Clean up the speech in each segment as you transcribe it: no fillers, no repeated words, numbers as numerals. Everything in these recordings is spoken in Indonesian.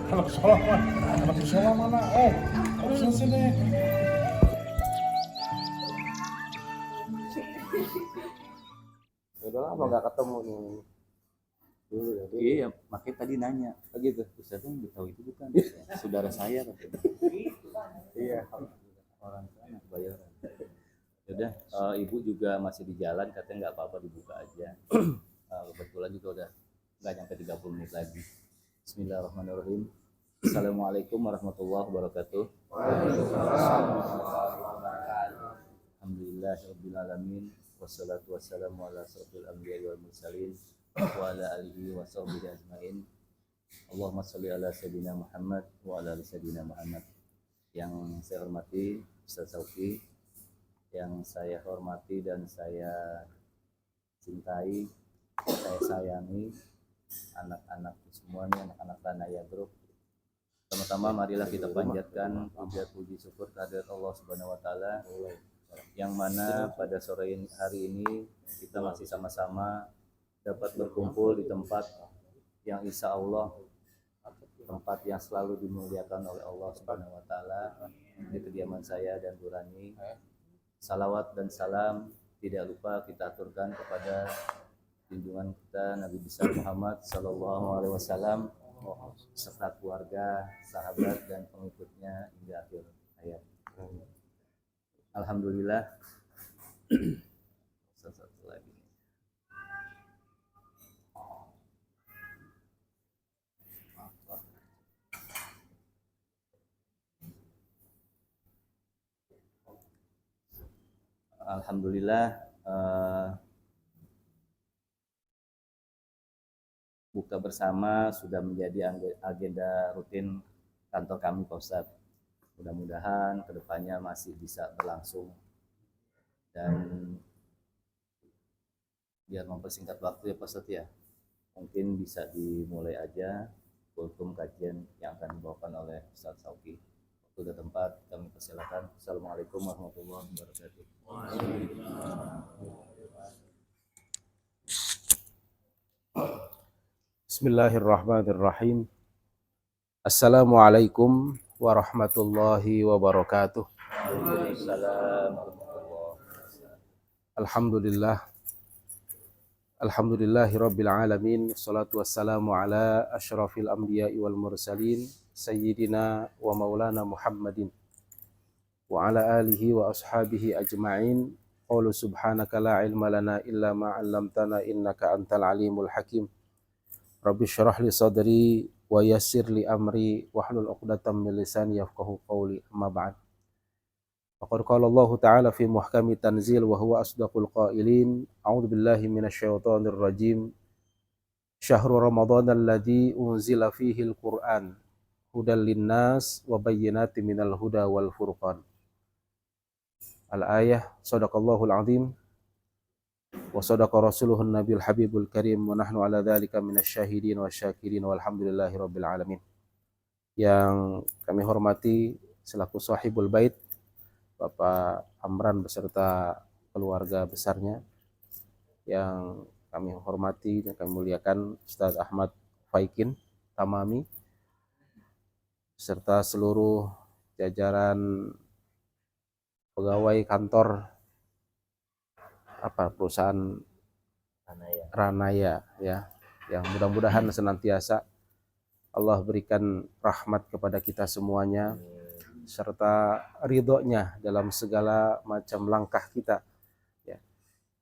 Kalau sholat mah, kalau sholat mana? Harusnya sini. Udah lama nggak ketemu nih. Dulu ya. Iya, makanya tadi nanya. Gitu. Ustaz yang tahu itu bukan saudara saya katanya. Iya. Orang sana kebayaran. Yaudah, ibu juga masih di jalan, katanya nggak apa-apa dibuka aja. Kebetulan juga udah nggak nyampe 30 menit lagi. Bismillahirrahmanirrahim. Assalamualaikum warahmatullahi wabarakatuh. Alhamdulillahirrahmanirrahim. Wassalatu wassalamu ala asrofil anbiya'i wal mursalin wa ala alihi wa sahbihi ajmain. Allahumma sholli ala sayyidina Muhammad wa ala ali sayyidina Muhammad. Yang saya hormati Ustaz Sauki, yang saya hormati dan saya cintai, saya sayangi anak-anak semuanya, anak-anak Ranaya Group. Pertama-tama marilah kita panjatkan puji syukur kehadirat Allah Subhanahu wa taala, yang mana pada sore hari ini kita masih sama-sama dapat berkumpul di tempat yang insya Allah tempat yang selalu dimuliakan oleh Allah Subhanahu wa taala, di kediaman saya dan Bu Rani. Salawat dan salam tidak lupa kita aturkan kepada junjungan kita Nabi besar Muhammad sallallahu alaihi wasallam serta keluarga, sahabat dan pengikutnya hingga akhir hayat. Alhamdulillah. Satu lagi. Alhamdulillah, buka bersama sudah menjadi agenda rutin kantor kami, Pak Ustadz. Mudah-mudahan kedepannya masih bisa berlangsung, dan biar mempersingkat waktu ya Pak Ustadz ya, mungkin bisa dimulai aja kultum kajian yang akan dibawakan oleh Ustadz Sauki. Waktu dan tempat kami persilakan. Assalamualaikum warahmatullahi wabarakatuh. Bismillahirrahmanirrahim. Assalamualaikum warahmatullahi wabarakatuh. Alhamdulillah. Alhamdulillahirabbil alamin. Wassalatu wassalamu ala asyrafil anbiya'i wal mursalin sayyidina wa maulana Muhammadin wa ala alihi wa ashabihi ajma'in. Qulu subhanaka la ilma lana illa ma 'allamtana innaka antal alimul hakim. Rabbi syrah li sadri wa yassir li amri wahlul 'uqdatam min lisani yafqahu qawli. Amma ba'd. Faqad qala Allah ta'ala fi muhkami tanzil wa huwa asdaqul qailin. A'udzu billahi minasyaitonir rajim. Syahrul Ramadan alladzi unzila fihi al-Qur'an hudal linnas wa bayyinatin minal huda wal furqan. Al-ayah. Shadaqallahul azim wa sadaqa rasuluhun nabiyul habibul karim wa nahnu ala dzalika minasyahidin wasyakirin walhamdulillahi rabbil alamin. Yang kami hormati selaku sahibul bait Bapak Amran beserta keluarga besarnya, yang kami hormati dan kami muliakan Ustaz Ahmad Faikin Tamami serta seluruh jajaran pegawai kantor perusahaan Ranaya ya, yang mudah-mudahan senantiasa Allah berikan rahmat kepada kita semuanya serta ridhonya dalam segala macam langkah kita ya.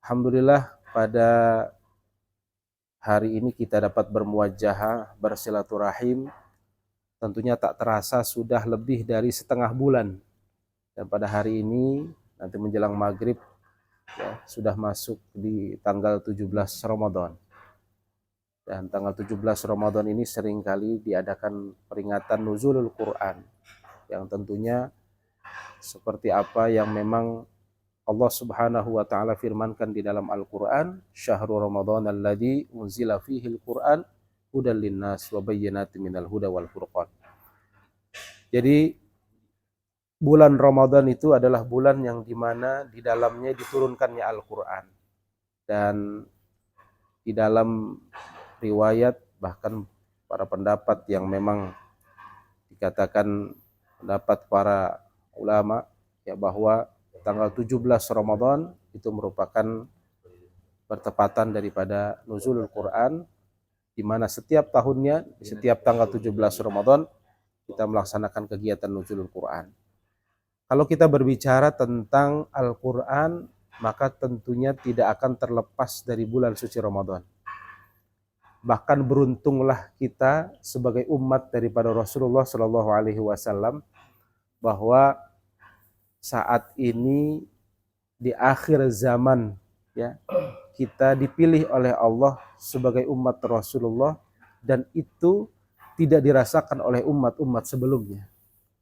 Alhamdulillah, pada hari ini kita dapat bermuajahah, bersilaturahim. Tentunya tak terasa sudah lebih dari setengah bulan, dan pada hari ini nanti menjelang maghrib ya, sudah masuk di tanggal 17 Ramadan. Dan tanggal 17 Ramadan ini seringkali diadakan peringatan nuzulul Quran, yang tentunya seperti apa yang memang Allah Subhanahu wa taala firmankan di dalam Al-Qur'an, syahrul Ramadan alladzi unzila fihi al-Qur'an hudal linnas wa bayyinatin minal huda wal furqan. Jadi bulan Ramadan itu adalah bulan yang dimana di dalamnya diturunkannya Al-Quran. Dan di dalam riwayat bahkan para pendapat yang memang dikatakan pendapat para ulama ya bahwa tanggal 17 Ramadan itu merupakan pertepatan daripada nuzulul Quran, di mana setiap tahunnya, setiap tanggal 17 Ramadan, kita melaksanakan kegiatan nuzulul Quran. Kalau kita berbicara tentang Al-Quran, maka tentunya tidak akan terlepas dari bulan suci Ramadan. Bahkan beruntunglah kita sebagai umat daripada Rasulullah Shallallahu Alaihi Wasallam bahwa saat ini di akhir zaman ya kita dipilih oleh Allah sebagai umat Rasulullah, dan itu tidak dirasakan oleh umat-umat sebelumnya.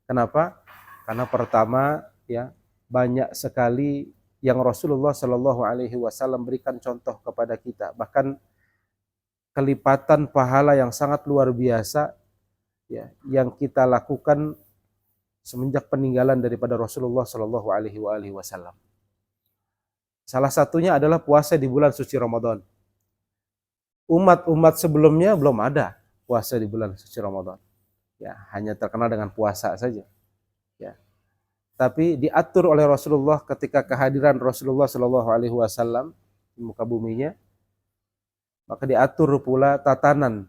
Kenapa? Karena pertama ya banyak sekali yang Rasulullah Shallallahu Alaihi Wasallam berikan contoh kepada kita, bahkan kelipatan pahala yang sangat luar biasa ya yang kita lakukan semenjak peninggalan daripada Rasulullah Shallallahu Alaihi Wasallam. Salah satunya adalah puasa di bulan suci Ramadan. Umat-umat sebelumnya belum ada puasa di bulan suci Ramadan. Ya, hanya terkenal dengan puasa saja. Ya. Tapi diatur oleh Rasulullah ketika kehadiran Rasulullah Shallallahu Alaihi Wasallam di muka buminya, maka diatur pula tatanan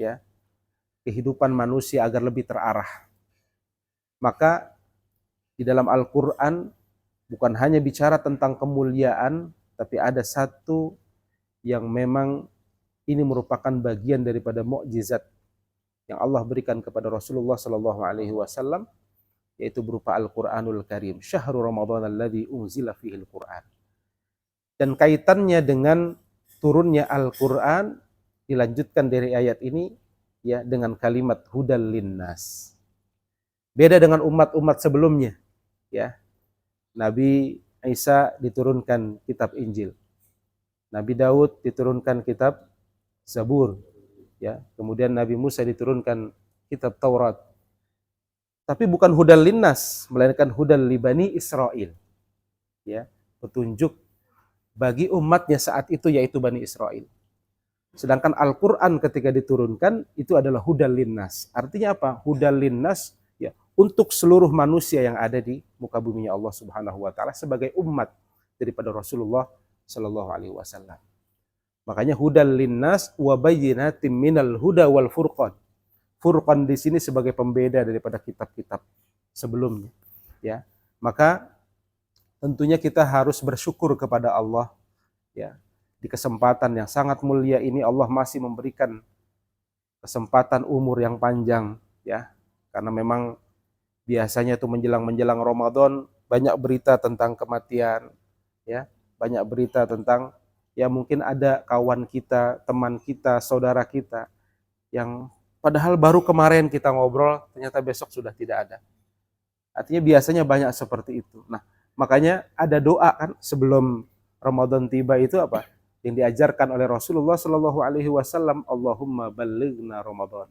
ya kehidupan manusia agar lebih terarah. Maka di dalam Al-Quran bukan hanya bicara tentang kemuliaan, tapi ada satu yang memang ini merupakan bagian daripada mukjizat yang Allah berikan kepada Rasulullah Sallallahu Alaihi Wasallam, yaitu berupa Al-Quranul Karim. Syahrul Ramadan alladzi unzila fihil Quran. Dan kaitannya dengan turunnya Al-Quran dilanjutkan dari ayat ini ya dengan kalimat hudal linnas. Beda dengan umat-umat sebelumnya ya. Nabi Isa diturunkan kitab Injil. Nabi Daud diturunkan kitab Zabur. Ya, kemudian Nabi Musa diturunkan kitab Taurat. Tapi bukan hudal linnas, melainkan hudal libani Israel. Ya, petunjuk bagi umatnya saat itu yaitu Bani Israel. Sedangkan Al-Qur'an ketika diturunkan itu adalah hudal linnas. Artinya apa? Hudal linnas ya untuk seluruh manusia yang ada di muka buminya Allah Subhanahu wa taala sebagai umat daripada Rasulullah sallallahu alaihi wasallam. Makanya hudal linnas wa bayyinatin minal huda wal furqan. Furqan di sini sebagai pembeda daripada kitab-kitab sebelumnya, ya. Maka tentunya kita harus bersyukur kepada Allah ya. Di kesempatan yang sangat mulia ini Allah masih memberikan kesempatan umur yang panjang ya. Karena memang biasanya itu menjelang Ramadan banyak berita tentang kematian ya, banyak berita tentang ya mungkin ada kawan kita, teman kita, saudara kita yang padahal baru kemarin kita ngobrol ternyata besok sudah tidak ada. Artinya biasanya banyak seperti itu. Nah, makanya ada doa kan sebelum Ramadan tiba itu apa? Yang diajarkan oleh Rasulullah Shallallahu Alaihi Wasallam, Allahumma ballighna Ramadan.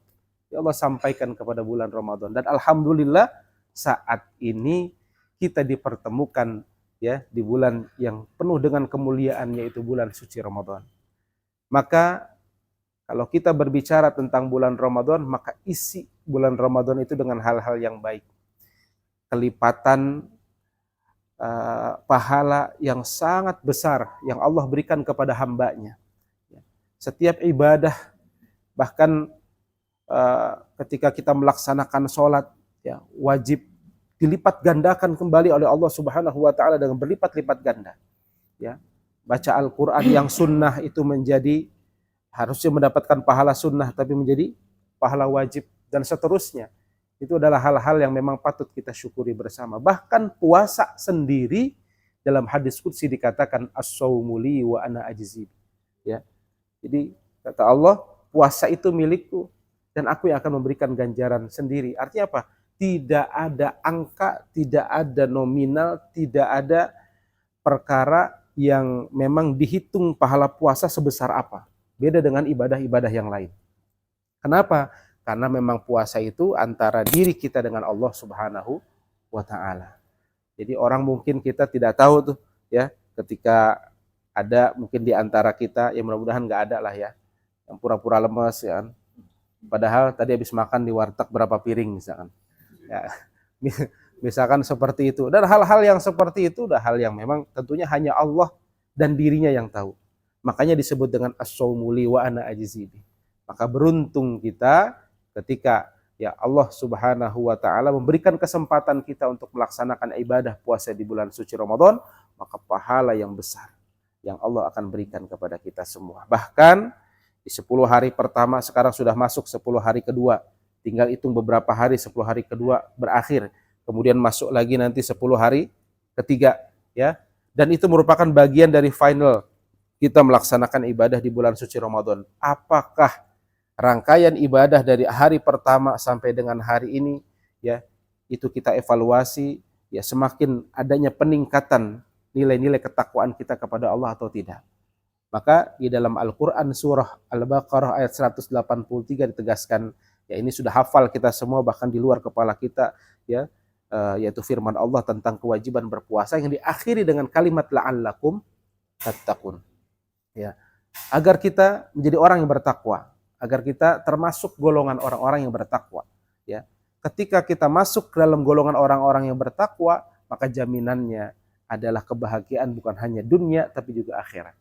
Ya Allah sampaikan kepada bulan Ramadan. Dan alhamdulillah saat ini kita dipertemukan ya di bulan yang penuh dengan kemuliaan yaitu bulan suci Ramadan. Maka kalau kita berbicara tentang bulan Ramadan, maka isi bulan Ramadan itu dengan hal-hal yang baik. Kelipatan pahala yang sangat besar yang Allah berikan kepada hambanya. Setiap ibadah, bahkan ketika kita melaksanakan sholat, ya, wajib dilipat gandakan kembali oleh Allah Subhanahu wa taala dengan berlipat-lipat ganda. Ya. Baca Al-Qur'an yang sunnah itu menjadi harusnya mendapatkan pahala sunnah tapi menjadi pahala wajib dan seterusnya. Itu adalah hal-hal yang memang patut kita syukuri bersama. Bahkan puasa sendiri dalam hadis qudsi dikatakan as-saumu li wa ana ajzi. Ya. Jadi kata Allah, puasa itu milikku dan aku yang akan memberikan ganjaran sendiri. Artinya apa? Tidak ada angka, tidak ada nominal, tidak ada perkara yang memang dihitung pahala puasa sebesar apa. Beda dengan ibadah-ibadah yang lain. Kenapa? Karena memang puasa itu antara diri kita dengan Allah Subhanahu wa ta'ala. Jadi orang mungkin kita tidak tahu tuh ya, ketika ada mungkin di antara kita, ya mudah-mudahan nggak ada lah ya, yang pura-pura lemes ya kan. Padahal tadi habis makan di warteg berapa piring misalkan. Ya, misalkan seperti itu. Dan hal-hal yang seperti itu udah hal yang memang tentunya hanya Allah dan dirinya yang tahu. Makanya disebut dengan as-saumuli wa ana ajzibi. Maka beruntung kita ketika ya Allah Subhanahu wa taala memberikan kesempatan kita untuk melaksanakan ibadah puasa di bulan suci Ramadan, maka pahala yang besar yang Allah akan berikan kepada kita semua. Bahkan di 10 hari pertama, sekarang sudah masuk 10 hari kedua. Tinggal hitung beberapa hari, 10 hari kedua berakhir. Kemudian masuk lagi nanti 10 hari ketiga ya. Dan itu merupakan bagian dari final kita melaksanakan ibadah di bulan suci Ramadan. Apakah rangkaian ibadah dari hari pertama sampai dengan hari ini ya, itu kita evaluasi ya, semakin adanya peningkatan nilai-nilai ketakwaan kita kepada Allah atau tidak. Maka di dalam Al-Qur'an surah Al-Baqarah ayat 183 ditegaskan, ya ini sudah hafal kita semua bahkan di luar kepala kita ya, yaitu firman Allah tentang kewajiban berpuasa yang diakhiri dengan kalimat la'allakum tattaqun. Ya, agar kita menjadi orang yang bertakwa, agar kita termasuk golongan orang-orang yang bertakwa. Ya, ketika kita masuk ke dalam golongan orang-orang yang bertakwa, maka jaminannya adalah kebahagiaan bukan hanya dunia tapi juga akhirat.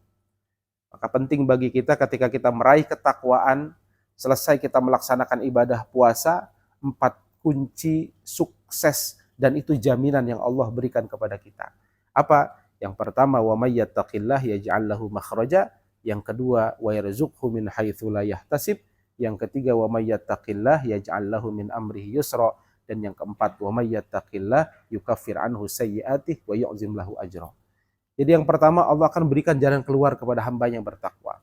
Maka penting bagi kita ketika kita meraih ketakwaan, selesai kita melaksanakan ibadah puasa, 4 kunci sukses dan itu jaminan yang Allah berikan kepada kita. Apa? Yang pertama, wa may yattaqillah yaj'al lahu makhraja. Yang kedua, wa yarzuqhu min haitsu la yahtasib. Yang ketiga, wa may yattaqillah yaj'al lahu min amrihi yusra. Dan yang keempat, wa may yattaqillah yukaffir anhu sayyi'atihi wa yu'zim lahu ajra. Jadi yang pertama, Allah akan berikan jalan keluar kepada hamba yang bertakwa.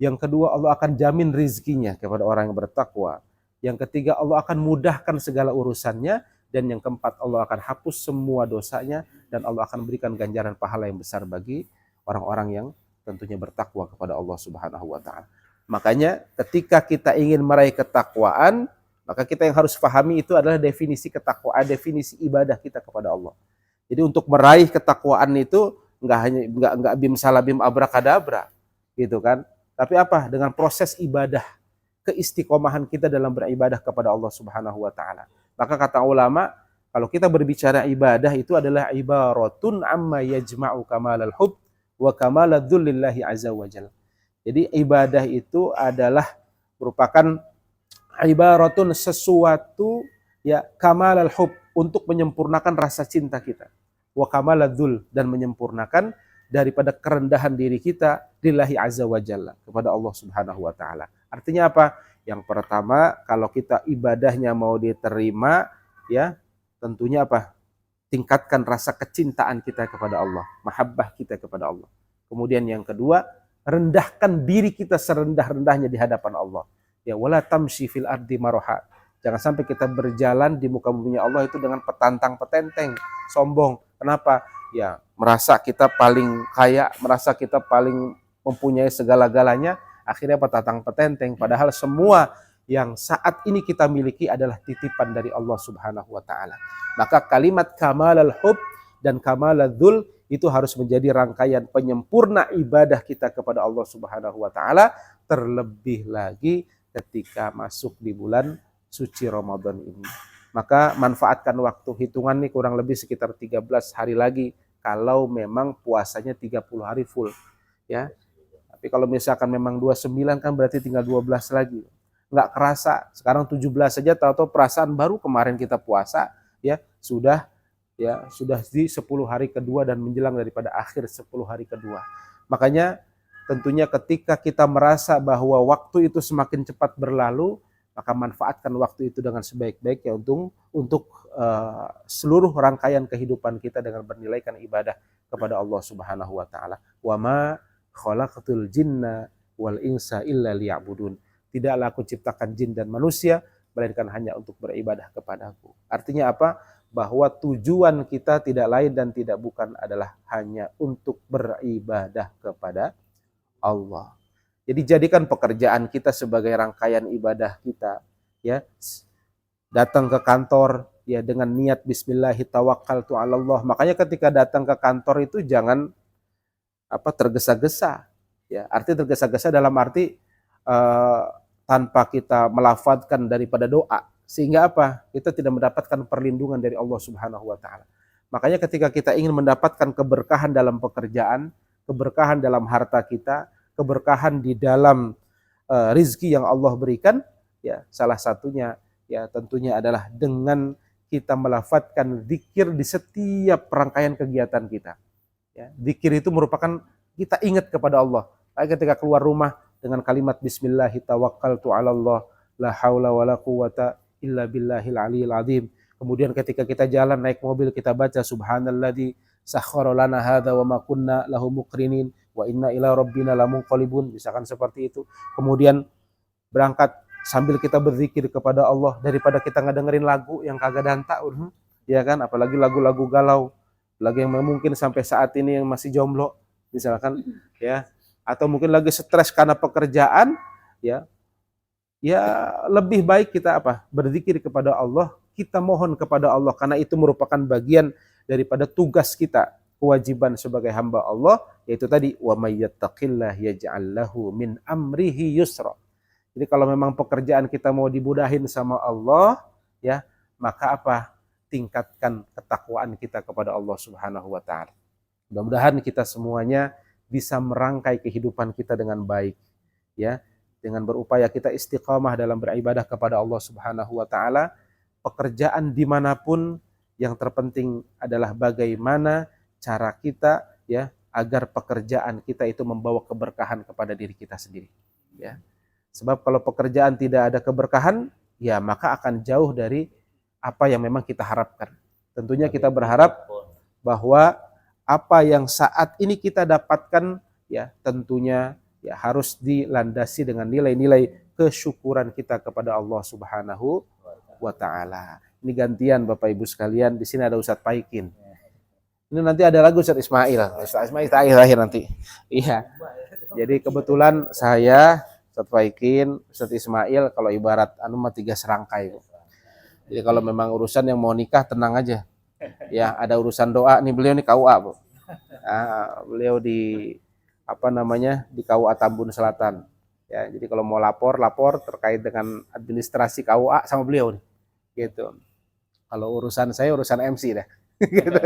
Yang kedua, Allah akan jamin rizkinya kepada orang yang bertakwa. Yang ketiga, Allah akan mudahkan segala urusannya. Dan yang keempat, Allah akan hapus semua dosanya. Dan Allah akan berikan ganjaran pahala yang besar bagi orang-orang yang tentunya bertakwa kepada Allah Subhanahu wa ta'ala. Makanya ketika kita ingin meraih ketakwaan, maka kita yang harus pahami itu adalah definisi ketakwaan, definisi ibadah kita kepada Allah. Jadi untuk meraih ketakwaan itu enggak bim salabim abrakadabra gitu kan. Tapi apa? Dengan proses ibadah, keistiqomahan kita dalam beribadah kepada Allah Subhanahu wa ta'ala. Maka kata ulama, kalau kita berbicara ibadah itu adalah ibaratun amma yajma'u kamalal hub wa kamalad dzullillahi azza wa jalla. Jadi ibadah itu adalah merupakan ibaratun sesuatu ya kamalal hub, untuk menyempurnakan rasa cinta kita. Wa kamalad dzul, dan menyempurnakan daripada kerendahan diri kita lillahi azza wa jalla, kepada Allah Subhanahu wa taala. Artinya apa? Yang pertama, kalau kita ibadahnya mau diterima ya, tentunya apa? Tingkatkan rasa kecintaan kita kepada Allah, mahabbah kita kepada Allah. Kemudian yang kedua, rendahkan diri kita serendah-rendahnya di hadapan Allah. Ya, wala tamshi fil ardi maraha. Jangan sampai kita berjalan di muka bumi Allah itu dengan petantang petenteng, sombong. Kenapa? Ya, merasa kita paling kaya, merasa kita paling mempunyai segala-galanya, akhirnya petantang petenteng. Padahal semua yang saat ini kita miliki adalah titipan dari Allah Subhanahu wa ta'ala. Maka kalimat kamalal hub dan kamalal dzul itu harus menjadi rangkaian penyempurna ibadah kita kepada Allah Subhanahu wa ta'ala, terlebih lagi ketika masuk di bulan suci Ramadan ini. Maka manfaatkan waktu, hitungan nih kurang lebih sekitar 13 hari lagi kalau memang puasanya 30 hari full ya. Tapi kalau misalkan memang 29 kan berarti tinggal 12 lagi. Nggak kerasa, sekarang 17 saja, tahu-tahu perasaan baru kemarin kita puasa ya, sudah di 10 hari kedua dan menjelang daripada akhir 10 hari kedua. Makanya tentunya ketika kita merasa bahwa waktu itu semakin cepat berlalu, maka manfaatkan waktu itu dengan sebaik-baiknya untuk seluruh rangkaian kehidupan kita dengan bernilaikan ibadah kepada Allah Subhanahu wa taala. Wa ma khalaqatul jinna wal insa illa liya'budun. Tidaklah aku ciptakan jin dan manusia melainkan hanya untuk beribadah kepadaku. Artinya apa? Bahwa tujuan kita tidak lain dan tidak bukan adalah hanya untuk beribadah kepada Allah. Jadi jadikan pekerjaan kita sebagai rangkaian ibadah kita ya. Datang ke kantor ya dengan niat bismillahi tawakkaltu 'alallah. Makanya ketika datang ke kantor itu jangan tergesa-gesa. Ya, arti tergesa-gesa dalam arti tanpa kita melafadzkan daripada doa, sehingga apa? Kita tidak mendapatkan perlindungan dari Allah Subhanahu wa taala. Makanya ketika kita ingin mendapatkan keberkahan dalam pekerjaan, keberkahan dalam harta kita, keberkahan di dalam rizki yang Allah berikan, ya salah satunya ya tentunya adalah dengan kita melafadzkan zikir di setiap rangkaian kegiatan kita. Ya, zikir itu merupakan kita ingat kepada Allah. Baik ketika keluar rumah dengan kalimat bismillahi tawakkaltu 'alallah la haula wala quwata illa billahil aliyil azim. Kemudian ketika kita jalan naik mobil kita baca subhanalladzi sakhkhara lana hadza wa ma kunna lahu muqrinin wa inna ila rabbina lamunqalibun, misalkan seperti itu. Kemudian berangkat sambil kita berzikir kepada Allah daripada kita ngedengerin lagu yang kagak danta, ya kan, apalagi lagu-lagu galau, lagu yang mungkin sampai saat ini yang masih jomblo misalkan, ya, atau mungkin lagi stres karena pekerjaan, ya lebih baik kita berzikir kepada Allah, kita mohon kepada Allah, karena itu merupakan bagian daripada tugas kita, kewajiban sebagai hamba Allah, yaitu tadi wa may yattaqillah yaj'al lahu min amrihi yusra. Jadi kalau memang pekerjaan kita mau dimudahin sama Allah, ya, maka tingkatkan ketakwaan kita kepada Allah Subhanahu wa taala. Mudah-mudahan kita semuanya bisa merangkai kehidupan kita dengan baik, ya, dengan berupaya kita istiqamah dalam beribadah kepada Allah Subhanahu wa taala. Pekerjaan dimanapun, yang terpenting adalah bagaimana cara kita, ya, agar pekerjaan kita itu membawa keberkahan kepada diri kita sendiri, ya. Sebab kalau pekerjaan tidak ada keberkahan, ya maka akan jauh dari apa yang memang kita harapkan. Tentunya kita berharap bahwa apa yang saat ini kita dapatkan, ya tentunya ya harus dilandasi dengan nilai-nilai kesyukuran kita kepada Allah Subhanahu wa taala. Ini gantian Bapak Ibu sekalian, di sini ada Ustadz Paikin. Ini nanti ada lagu Ustadz Ismail. Ustadz Ismail terakhir nanti. Iya. Jadi kebetulan saya, Ustadz Paikin, Ustadz Ismail, kalau ibarat 3 serangkai. Jadi kalau memang urusan yang mau nikah tenang aja. Ya, ada urusan doa nih, beliau nih KUA, Bu. Beliau di di KUA Tambun Selatan. Ya, jadi kalau mau lapor terkait dengan administrasi KUA sama beliau nih. Gitu. Kalau urusan saya urusan MC dah. Gitu.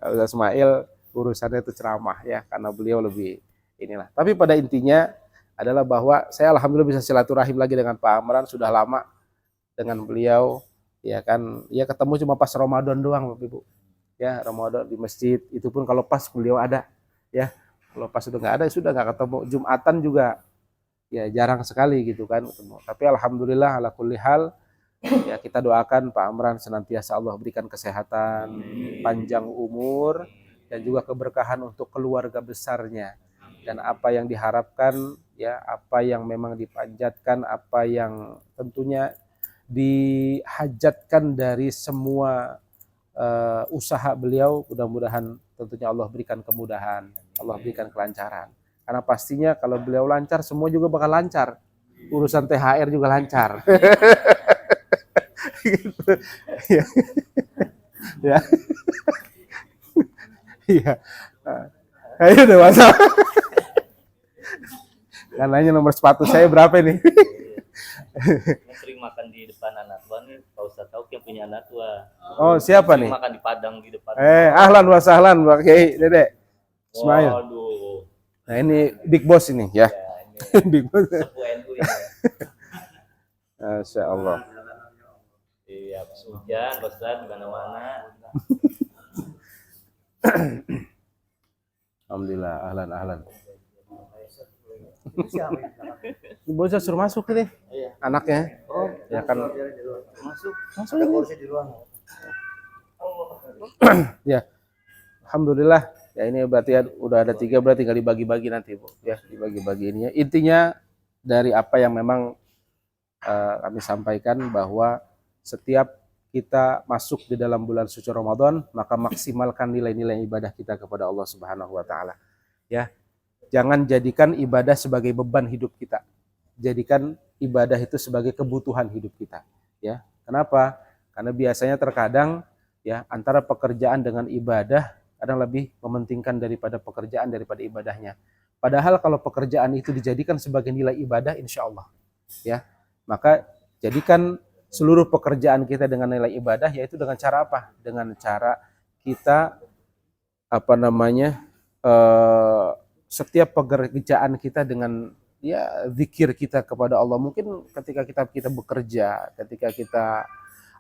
Ustadz Ismail urusannya itu ceramah, ya, karena beliau lebih inilah. Tapi pada intinya adalah bahwa saya alhamdulillah bisa silaturahim lagi dengan Pak Amran, sudah lama dengan beliau, ya kan, ya ketemu cuma pas Ramadan doang Bapak Ibu, ya, Ramadan di masjid, itu pun kalau pas beliau ada, ya, kalau pas udah nggak ada sudah nggak ketemu. Jumatan juga ya jarang sekali gitu kan ketemu. Tapi alhamdulillah ala kulli hal, ya kita doakan Pak Amran senantiasa Allah berikan kesehatan, panjang umur, dan juga keberkahan untuk keluarga besarnya. Dan apa yang diharapkan, ya, apa yang memang dipanjatkan, apa yang tentunya dihajatkan dari semua usaha beliau, mudah-mudahan tentunya Allah berikan kemudahan, Allah berikan kelancaran. Karena pastinya kalau beliau lancar, semua juga bakal lancar. Urusan THR juga lancar. Gitu. Ya. Ya. Iya. Ayo udah masalah. Kan nanya nomor sepatu saya berapa ini? Sering makan di depan anak tua nih, Pak Ustadz tahu yang punya anak tua. Oh, siapa nih? Makan di Padang di depan. Ahlan wa sahlan Pak Kiai Dede Ismail. Waduh. Nah, ini big boss ini, ya. Big boss. Sepuh NU ya. Masya Allah. Iya, hujan, Ustadz di mana-mana. Alhamdulillah, ahlan. Bocah suruh masuk nih, anaknya. Oh, ya kan. Masuk di luar. Ya, alhamdulillah. Ya ini berarti udah ada 3, berarti tinggal dibagi-bagi nanti, Bu. Ya, dibagi-bagi ininya. Intinya dari apa yang memang kami sampaikan, bahwa setiap kita masuk di dalam bulan suci Ramadan, maka maksimalkan nilai-nilai ibadah kita kepada Allah Subhanahu wa taala. Ya. Jangan jadikan ibadah sebagai beban hidup kita. Jadikan ibadah itu sebagai kebutuhan hidup kita, ya. Kenapa? Karena biasanya terkadang ya antara pekerjaan dengan ibadah kadang lebih mementingkan daripada pekerjaan daripada ibadahnya. Padahal kalau pekerjaan itu dijadikan sebagai nilai ibadah, insya Allah ya, maka jadikan seluruh pekerjaan kita dengan nilai ibadah, yaitu dengan cara apa? Dengan cara kita setiap pekerjaan kita dengan ya zikir kita kepada Allah. Mungkin ketika kita bekerja, ketika kita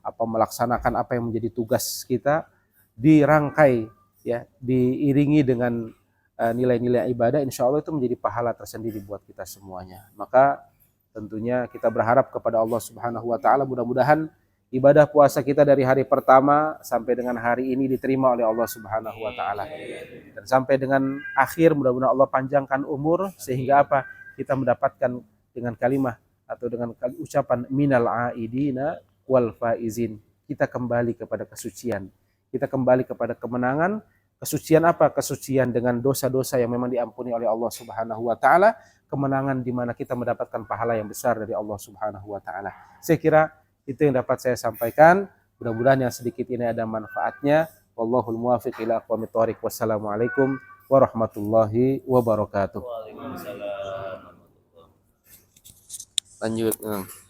melaksanakan apa yang menjadi tugas kita, dirangkai ya, diiringi dengan nilai-nilai ibadah, insya Allah itu menjadi pahala tersendiri buat kita semuanya. Maka tentunya kita berharap kepada Allah Subhanahu wa taala, mudah-mudahan ibadah puasa kita dari hari pertama sampai dengan hari ini diterima oleh Allah Subhanahu wa taala. Dan sampai dengan akhir mudah-mudahan Allah panjangkan umur sehingga apa? Kita mendapatkan dengan kalimah atau dengan ucapan minal aidina wal faizin. Kita kembali kepada kesucian. Kita kembali kepada kemenangan. Kesucian apa? Kesucian dengan dosa-dosa yang memang diampuni oleh Allah Subhanahu wa taala. Kemenangan di mana kita mendapatkan pahala yang besar dari Allah Subhanahu wa taala. Saya kira itu yang dapat saya sampaikan. Mudah-mudahan yang sedikit ini ada manfaatnya. Wallahul muwaffiq ila aqwamit thoriq. Wassalamualaikum warahmatullahi wabarakatuh. Waalaikumsalam. Lanjut.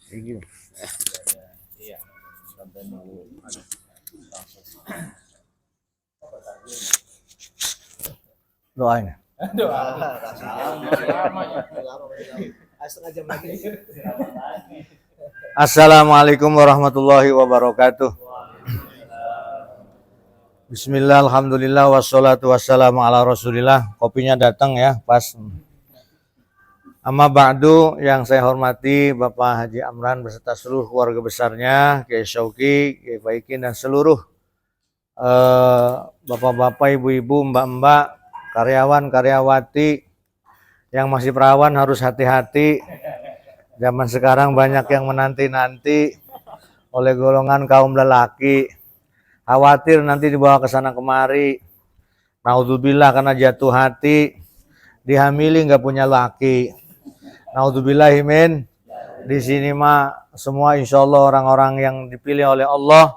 Iya. Iya. Doain. Assalamualaikum warahmatullahi wabarakatuh. Bismillah, alhamdulillah, wassalatu wassalamu ala rasulillah. Kopinya datang ya, pas. Amma ba'du, yang saya hormati Bapak Haji Amran beserta seluruh keluarga besarnya, Kiai Syauki, Kiai Faikin, dan seluruh bapak-bapak, ibu-ibu, mbak-mbak, karyawan-karyawati yang masih perawan harus hati-hati. Zaman sekarang banyak yang menanti-nanti oleh golongan kaum lelaki. Khawatir nanti dibawa ke sana kemari. Naudzubillah karena jatuh hati. Dihamili nggak punya laki. Naudzubillahimin. Di sini mah semua insya Allah orang-orang yang dipilih oleh Allah.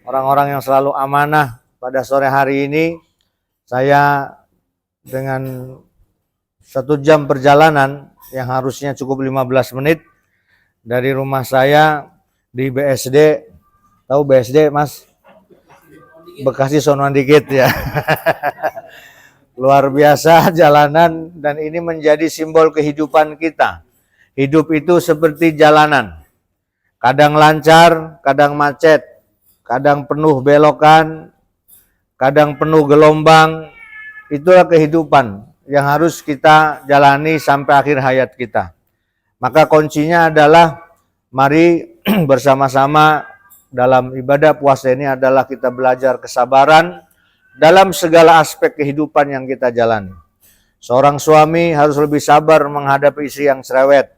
Orang-orang yang selalu amanah. Pada sore hari ini saya dengan 1 jam perjalanan yang harusnya cukup 15 menit dari rumah saya di BSD. Tahu BSD, Mas? Bekasi sonoan dikit ya. Luar biasa jalanan, dan ini menjadi simbol kehidupan kita. Hidup itu seperti jalanan. Kadang lancar, kadang macet, kadang penuh belokan, kadang penuh gelombang. Itulah kehidupan yang harus kita jalani sampai akhir hayat kita. Maka kuncinya adalah mari bersama-sama dalam ibadah puasa ini adalah kita belajar kesabaran dalam segala aspek kehidupan yang kita jalani. Seorang suami harus lebih sabar menghadapi istri yang cerewet.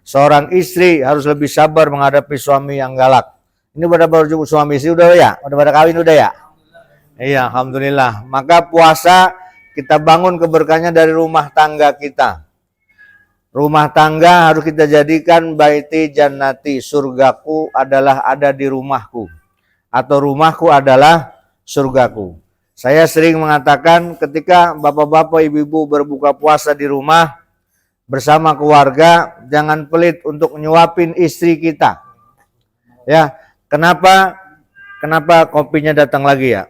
Seorang istri harus lebih sabar menghadapi suami yang galak. Ini pada baru suami istri udah ya? Udah pada kawin udah ya? Iya, alhamdulillah. Maka puasa kita bangun keberkahannya dari rumah tangga kita. Rumah tangga harus kita jadikan baiti jannati, surgaku adalah ada di rumahku. Atau rumahku adalah surgaku. Saya sering mengatakan ketika bapak-bapak, ibu-ibu berbuka puasa di rumah bersama keluarga, jangan pelit untuk nyuapin istri kita. Ya, kenapa kopinya datang lagi ya?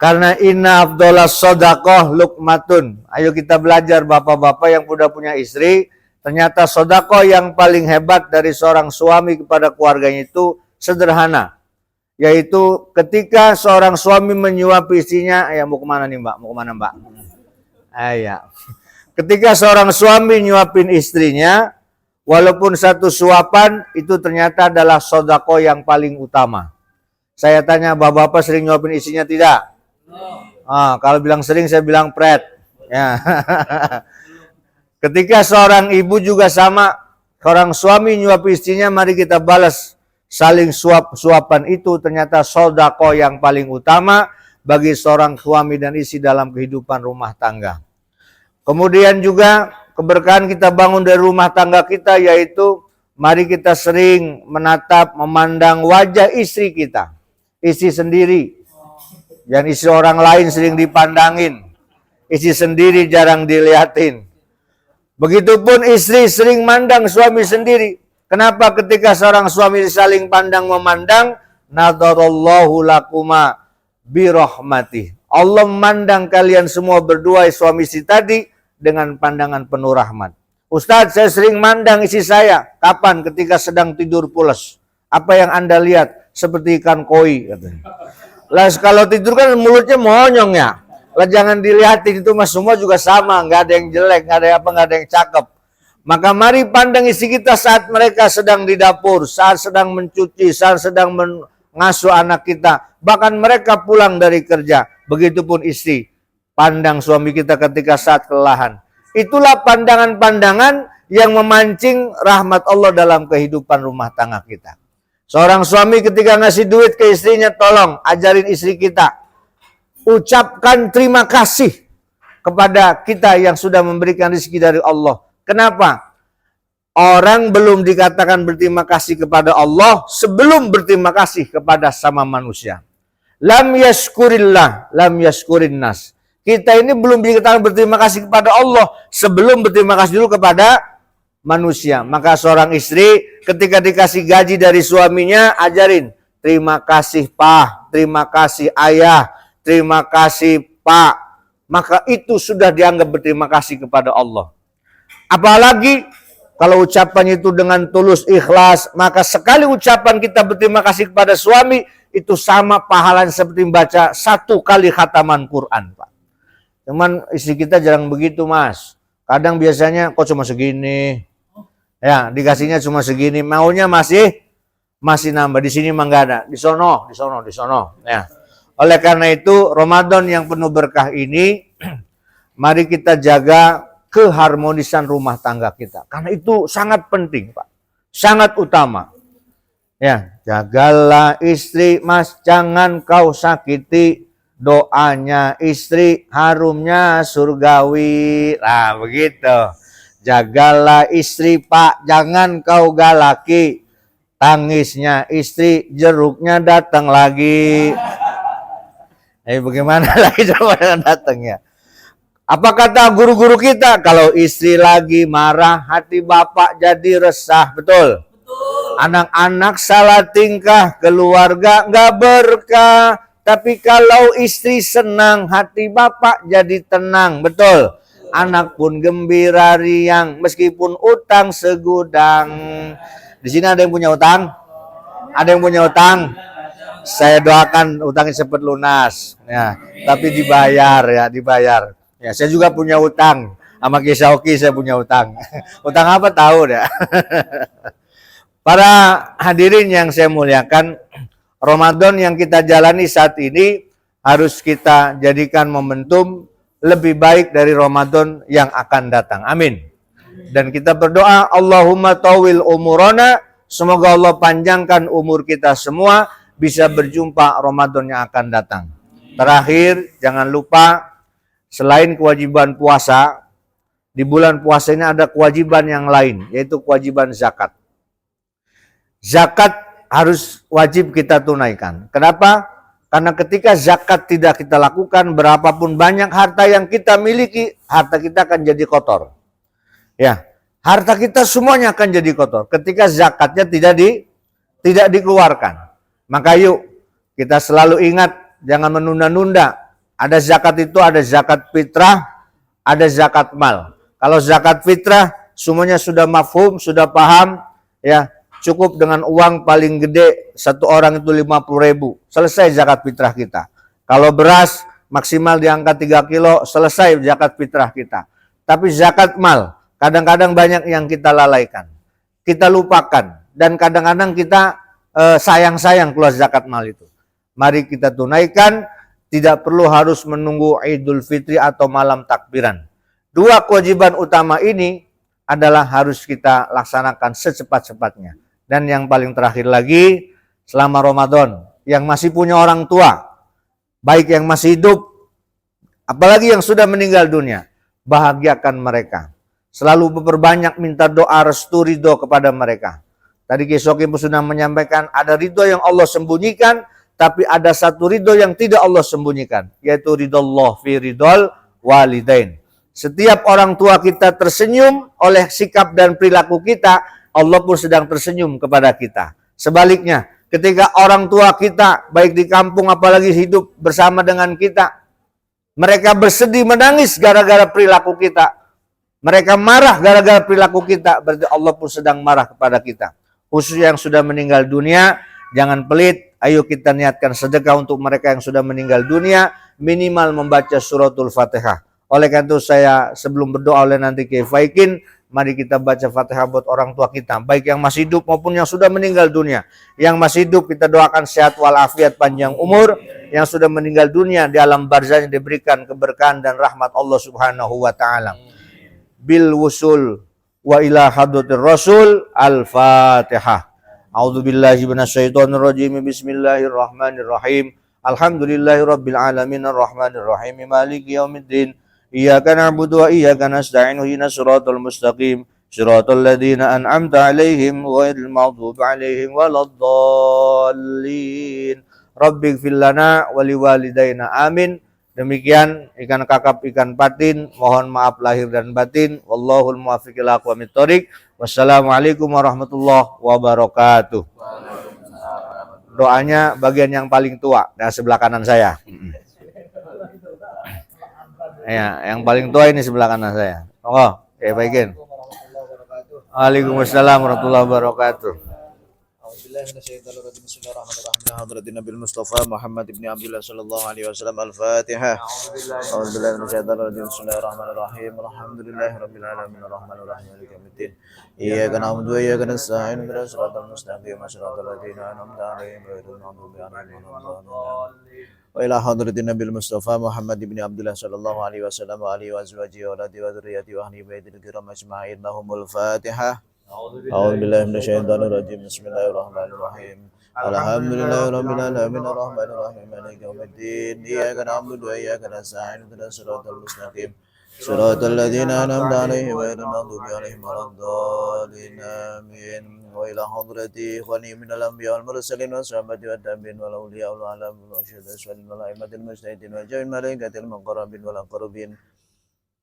Karena inna afdolas sodakoh lukmatun. Ayo kita belajar bapak-bapak yang sudah punya istri. Ternyata sodakoh yang paling hebat dari seorang suami kepada keluarganya itu sederhana. Yaitu ketika seorang suami menyuapi istrinya. Ya mau kemana nih mbak? Mau kemana mbak? Ya. Ketika seorang suami nyuapin istrinya. Walaupun satu suapan itu ternyata adalah sodakoh yang paling utama. Saya tanya bapak-bapak sering nyuapin istrinya tidak? Kalau bilang sering saya bilang pret. Ya. Ketika seorang ibu juga sama, seorang suami nyuapi istrinya, mari kita balas saling suapan itu ternyata sedekah yang paling utama bagi seorang suami dan istri dalam kehidupan rumah tangga. Kemudian juga keberkahan kita bangun dari rumah tangga kita yaitu mari kita sering menatap, memandang wajah istri kita. Istri sendiri. Dan istri orang lain sering dipandangin. Istri sendiri jarang dilihatin. Begitupun istri sering mandang suami sendiri. Kenapa ketika seorang suami saling pandang memandang, nadarallahu lakuma birahmatih. Allah memandang kalian semua berdua suami istri tadi dengan pandangan penuh rahmat. Ustadz, saya sering mandang istri saya. Kapan? Ketika sedang tidur pulas. Apa yang Anda lihat? Seperti ikan koi, katanya. Lah kalau tidur kan mulutnya monyong ya. Lah jangan dilihatin, itu mas, semua juga sama, nggak ada yang jelek, nggak ada apa, nggak ada yang cakep. Maka mari pandang istri kita saat mereka sedang di dapur, saat sedang mencuci, saat sedang mengasuh anak kita, bahkan mereka pulang dari kerja. Begitupun istri, pandang suami kita ketika saat kelelahan. Itulah pandangan-pandangan yang memancing rahmat Allah dalam kehidupan rumah tangga kita. Seorang suami ketika ngasih duit ke istrinya, tolong ajarin istri kita. Ucapkan terima kasih kepada kita yang sudah memberikan rezeki dari Allah. Kenapa? Orang belum dikatakan berterima kasih kepada Allah sebelum berterima kasih kepada sama manusia. Lam yashkurillah, lam yashkurin nas. Kita ini belum dikatakan berterima kasih kepada Allah sebelum berterima kasih dulu kepada manusia. Maka seorang istri ketika dikasih gaji dari suaminya, ajarin. Terima kasih Pak, terima kasih Ayah, terima kasih Pak. Maka itu sudah dianggap berterima kasih kepada Allah. Apalagi kalau ucapan itu dengan tulus ikhlas, maka sekali ucapan kita berterima kasih kepada suami, itu sama pahalanya seperti membaca 1 kali khataman Quran, Pak. Cuman istri kita jarang begitu, Mas. Kadang biasanya kok cuma segini. Ya, dikasihnya cuma segini, maunya masih nambah. Di sini mah enggak ada. Di sono. Ya. Oleh karena itu, Ramadan yang penuh berkah ini, mari kita jaga keharmonisan rumah tangga kita. Karena itu sangat penting, Pak. Sangat utama. Ya, jagalah istri, Mas, jangan kau sakiti. Doanya istri harumnya surgawi. Nah, begitu. Jagalah istri, Pak, jangan kau galaki. Tangisnya istri, jeruknya datang lagi. Bagaimana lagi coba dengan datangnya? Apa kata guru-guru kita? Kalau istri lagi marah, hati bapak jadi resah. Betul? Anak-anak salah tingkah, keluarga nggak berkah. Tapi kalau istri senang, hati bapak jadi tenang. Betul? Anak pun gembira riang, meskipun utang segudang. Di sini ada yang punya utang? Ada yang punya utang? Saya doakan utangnya cepat lunas. Ya, tapi dibayar ya, dibayar. Ya, saya juga punya utang. Sama Kisauki saya punya utang. Utang apa tahu ya? Para hadirin yang saya muliakan, Ramadan yang kita jalani saat ini harus kita jadikan momentum lebih baik dari Ramadan yang akan datang. Amin. Dan kita berdoa, Allahumma tawil umurana, semoga Allah panjangkan umur kita semua, bisa berjumpa Ramadan yang akan datang. Terakhir, jangan lupa, selain kewajiban puasa, di bulan puasa ini ada kewajiban yang lain, yaitu kewajiban zakat. Zakat harus wajib kita tunaikan. Kenapa? Karena ketika zakat tidak kita lakukan, berapapun banyak harta yang kita miliki, harta kita akan jadi kotor. Ya, harta kita semuanya akan jadi kotor ketika zakatnya tidak dikeluarkan. Maka yuk kita selalu ingat, jangan menunda-nunda. Ada zakat itu, ada zakat fitrah, ada zakat mal. Kalau zakat fitrah semuanya sudah mafhum, sudah paham, ya. Cukup dengan uang paling gede satu orang itu 50.000. Selesai zakat fitrah kita. Kalau beras maksimal di angka 3 kilo, selesai zakat fitrah kita. Tapi zakat mal, kadang-kadang banyak yang kita lalaikan. Kita lupakan. Dan kadang-kadang kita sayang-sayang keluar zakat mal itu. Mari kita tunaikan, tidak perlu harus menunggu Idul Fitri atau malam takbiran. 2 kewajiban utama ini adalah harus kita laksanakan secepat-cepatnya. Dan yang paling terakhir lagi, selama Ramadan, yang masih punya orang tua, baik yang masih hidup, apalagi yang sudah meninggal dunia, bahagiakan mereka. Selalu berbanyak minta doa restu ridho kepada mereka. Tadi Ki Sokim sudah menyampaikan ada ridho yang Allah sembunyikan, tapi ada satu ridho yang tidak Allah sembunyikan, yaitu ridho Allah fi ridhol walidain. Setiap orang tua kita tersenyum oleh sikap dan perilaku kita, Allah pun sedang tersenyum kepada kita. Sebaliknya, ketika orang tua kita, baik di kampung apalagi hidup bersama dengan kita, mereka bersedih menangis gara-gara perilaku kita, mereka marah gara-gara perilaku kita, berarti Allah pun sedang marah kepada kita. Khususnya yang sudah meninggal dunia, jangan pelit. Ayo kita niatkan sedekah untuk mereka yang sudah meninggal dunia, minimal membaca suratul Fatihah. Oleh karena itu saya sebelum berdoa oleh nanti Kiai Faikin, mari kita baca Fatihah buat orang tua kita, baik yang masih hidup maupun yang sudah meninggal dunia. Yang masih hidup kita doakan sehat walafiat, panjang umur. Yang sudah meninggal dunia di alam barzahnya diberikan keberkahan dan rahmat Allah Subhanahu wa taala. Bil wusul wa ila hadratir rasul. Al-Fatihah. A'udzubillahi minasyaitonirrajim. Bismillahirrahmanirrahim. Alhamdulillahirabbil alamin arrahmanir rahim maliki yaumiddin. Iyyaka na'budu wa iyyaka nasta'in ihdinas siratal mustaqim siratal ladzina an'amta 'alaihim ghairil maghdubi 'alaihim waladdallin. Rabbighfir lana wa liwalidayna amin. Demikian ikan kakap ikan patin, mohon maaf lahir dan batin. Wallahul muwaffiq ila aqwamit thoriq. Wassalamualaikum warahmatullahi wabarakatuh. Doanya bagian yang paling tua dan sebelah kanan saya. Ya, yang paling tua ini sebelah kanan saya. Monggo, kayak bagian. Waalaikumsalam warahmatullahi wabarakatuh. Bismillahirrahmanirrahim. Bismillahirrahmanirrahim. Hadratin Nabil Mustafa Muhammad ibn Abdullah sallallahu alaihi wasallam. Al-Fatihah. A'udzubillahi minasyaitonir rajim. Bismillahirrahmanirrahim. Alhamdulillahirabbil alamin arrahmanir rahim maliki yaumiddin. Iyyaka na'budu wa iyyaka nasta'in ihdinas siratal mustaqim siratal ladzina an'amta 'alaihim ghairil maghdubi 'alaihim waladdallin. Wa ila hadratin Nabil Mustafa Muhammad ibn Abdullah sallallahu alaihi wasallam wa alihi wa azwajihi wa auladihi wa dzurriyyatihi wa ahli baitil kiram ajma'in. Lahumul Fatihah. A'udzubillahi minasyaitonir rajim. Bismillahirrahmanirrahim. Alhamdulillahirabbil alamin arrahmanir rahim maliki yaumiddin. Iyyaka na'budu wa iyyaka nasta'in ihdinas siratal mustaqim siratal ladzina an'amta 'alaihim ghairil maghdubi 'alaihim waladdallin. Amin. Wa ila hadrati ikhwani minal anbiya wal mursalin was sahabati wad tabi'in wal awliya wal alam wal syuhada'i wal a'immatil mujtahidin wa jami'il malaikatil muqarrabin wal aqrabin.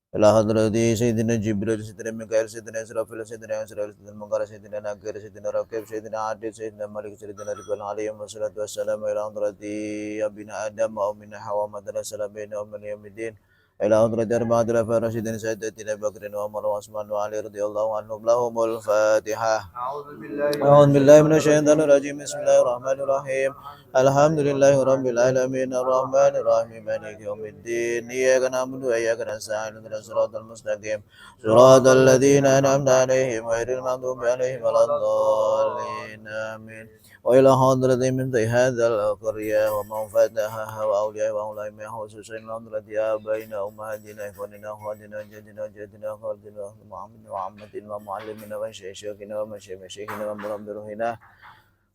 Ila hadrati Sayyidina Jibril, Sayyidina Mikail, Sayyidina Israfil, Sayyidina Israel, Sayyidina Munkar, Sayyidina Nakir, Sayyidina Raqib, Sayyidina Adil, Sayyidina Malik, Sayyidina Ridwan alaihim wassalatu wassalamu. Ila hadrati Abina Adam wa Ummina Hawa madana salamin wa man yawmiddin. Ila hadrati arba'atil khulafa'i rasyidin Sayyidatina Abu Bakrin wa Umar wa Utsman wa Ali radhiyallahu anhum. Lahumul Fatihah. A'udzu billahi minasyaitonir rajim. Bismillahirrahmanirrahim. Alhamdulillahirabbil alamin arrahmanir rahim maliki yaumiddin. Iyyaka na'budu wa iyyaka nasta'in ihdinas siratal mustaqim siratal ladzina an'amta 'alaihim ghairil maghdubi 'alaihim waladdallin. Amin. Wa ila hadrati min hadzal qarya wa man fataha wa awliya wa ulama khususan hadrati abaina ummahatina ikhwanina khadina jadina jadina khadina Muhammad wa ammatin wa muallimina wa syaikhiنا wa masyayikhina wa murabbihina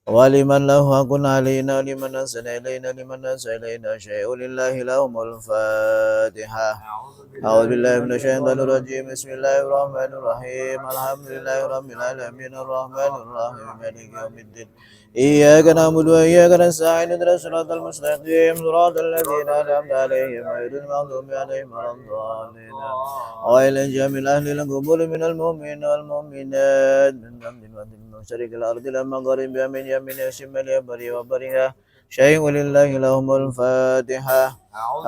ولمن له حق علينا لمن أحسن إلينا لمن أحسن إلينا شيء لله لهم الفاتحة. أعوذ بالله من الشيطان الرجيم. بسم الله الرحمن الرحيم. الحمد لله رب العالمين الرحمن الرحيم مالك يوم الدين. إياك نعبد وإياك نستعين اهدنا الصراط المستقيم صراط الذين أنعمت عليهم غير المغضوب عليهم ولا الضالين. وإلى جميع أهل القبور من المؤمنين والمؤمنات من ذنب مشرق الأرض لما قرب من يمين شمال يبري وبرها شيء لله لهم الفاتحة.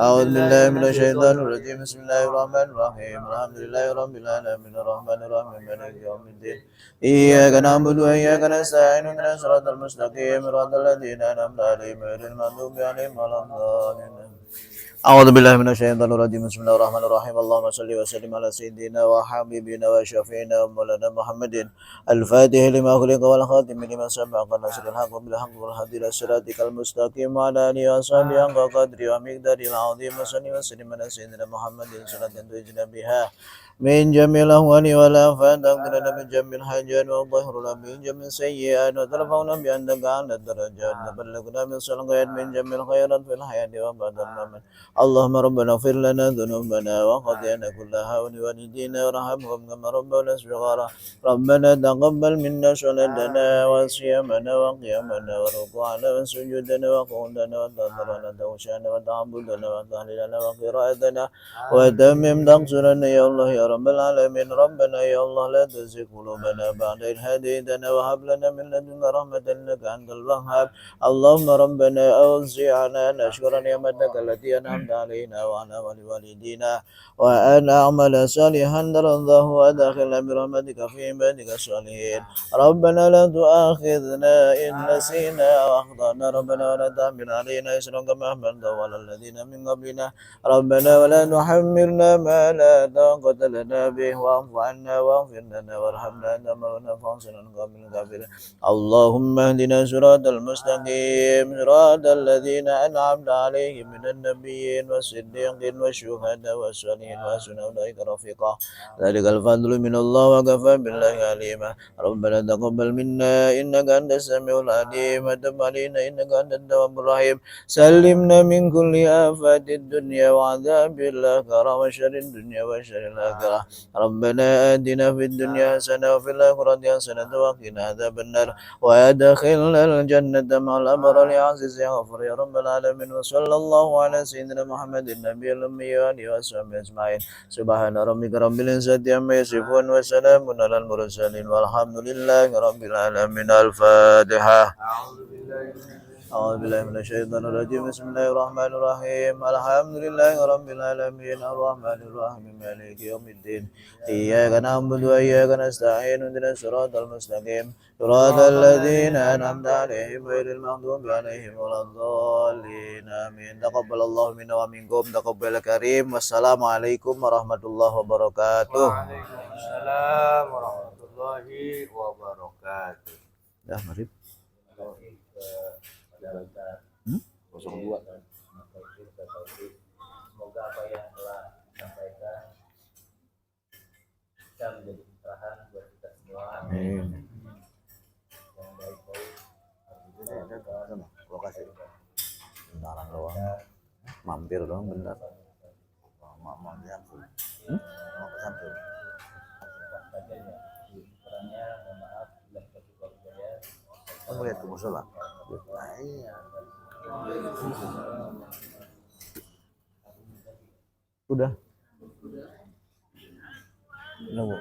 أعوذ بالله من الشيطان الرجيم. بسم الله الرحمن الرحيم. الحمد لله رب العالمين الرحمن الرحيم مالك يوم الدين. إياك نعبد وإياك نستعين اهدنا الصراط المستقيم صراط الذين أنعمت عليهم غير المغضوب عليهم ولا الضالين. أعوذ بالله من الشيطان الرجيم. بسم الله الرحمن الرحيم. اللهم صل وسلم على سيدنا وحبيبنا وشفينا ومولانا محمد الفاتح لما خلق والخاتم لما سبق ناصر الحق بالحق والهادي إلى صراطك المستقيم وعلى آله وصحبه حق قدره ومقداره الجلال العظيم وصل وسلم على سيدنا محمد صلاة تنجينا بها من جميع الأهوال والآفات تغفر من جميع الحاجات وتطهر من جميع السيئات وترفعنا بأنك أعلى الدرجات تبلغنا من الغايات من جميع الخيرات في الحياة وبعد الممات اللهم ربنا اغفر لنا ذنوبنا وخطيئنا كلها ولوالدينا وارحمهم كما ربنا صغارا ربنا تقبل منا صلاتنا وصيامنا وقيامنا وركوعنا وسجودنا وقعودنا وتضرعنا وتوشانا وتعبدنا وتهليلنا وقراءتنا وتمم تقصرنا يا الله يا رب العالمين ربنا يا الله لا تزغ قلوبنا بعد إذ هديتنا وهب لنا من لدنك رحمة إنك أنت الوهاب اللهم ربنا أوزعنا أن نشكر نعمتك التي أنعمت علينا وعلى والدينا وأن أعمل صالحا ترضاه وأدخلنا برحمتك في عبادك الصالحين ربنا لا تؤاخذنا إن نسينا أو أخطأنا ربنا ولا تحمل علينا إصرا كما حملته على الذين من قبلنا ربنا ولا تحملنا ما لا طاقة لنا به واعف عنا واغفر لنا وارحمنا أنت مولانا فانصرنا على القوم الكافرين اللهم اهدنا صراط المستقيم صراط الذين أنعمت عليهم من النبيين والصديقين والشهداء والصالحين وحسن أولئك رفيقا ذلك الفضل من الله وكفى بالله عليما ربنا تقبل منا إنك أنت السميع العليم وتب علينا إنك أنت التواب الرحيم سلمنا من كل آفات الدنيا وعذاب الآخرة وشر الدنيا وشر الآخرة ربنا آتنا في الدنيا حسنة وفي الآخرة حسنة وقنا عذاب النار وأدخلنا الجنة مع الأبرار يا عزيز يا غفور يا رب العالمين وصلى الله على سيدنا محمد النبي الأمي وآله وصحبه أجمعين سبحان ربك رب العزة عما يصفون وسلام على المرسلين والحمد لله رب العالمين الفاتحة أعوذ بالله من الشيطان الرجيم بسم الله الرحمن الرحيم الحمد لله رب العالمين الرحمن الرحيم مالك يوم الدين إياك نعبد وإياك نستعين اهدنا الصراط المستقيم صراط الذين أنعمت عليهم غير المغضوب عليهم ولا الضالين آمين تقبل الله منا ومنكم تقبل كريم والسلام عليكم ورحمة الله وبركاته Waalaikumsalam warahmatullahi wabarakatuh. Ya, mari. 02. Semoga apa yang telah disampaikan bisa menjadi pencerahan buat kita semua. Amin. Yang baik-baik. Lokasi. Bentaran doang. Mampir doang bentar. Mau diampun. Mau ke samping. Kurangnya mohon maaf bila kita juga berjaya. Kamu lihat ke musola. Nah, iya. Udah. Nunggu.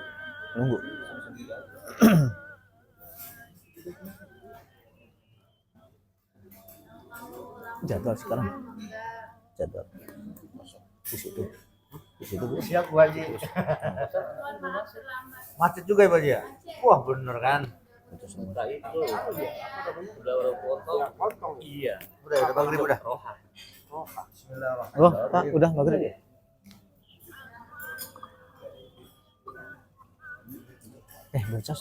Jadwal sekarang. Jadwal. Di situ. Bu. Siap Bu Haji. Macet juga ya Pak Haji ya? Wah bener kan? Itu semua. Nah itu udah potong. Iya. Udah maghrib udah. Bismillahirrahmanirrahim. Oh, Pak, udah maghrib. Baca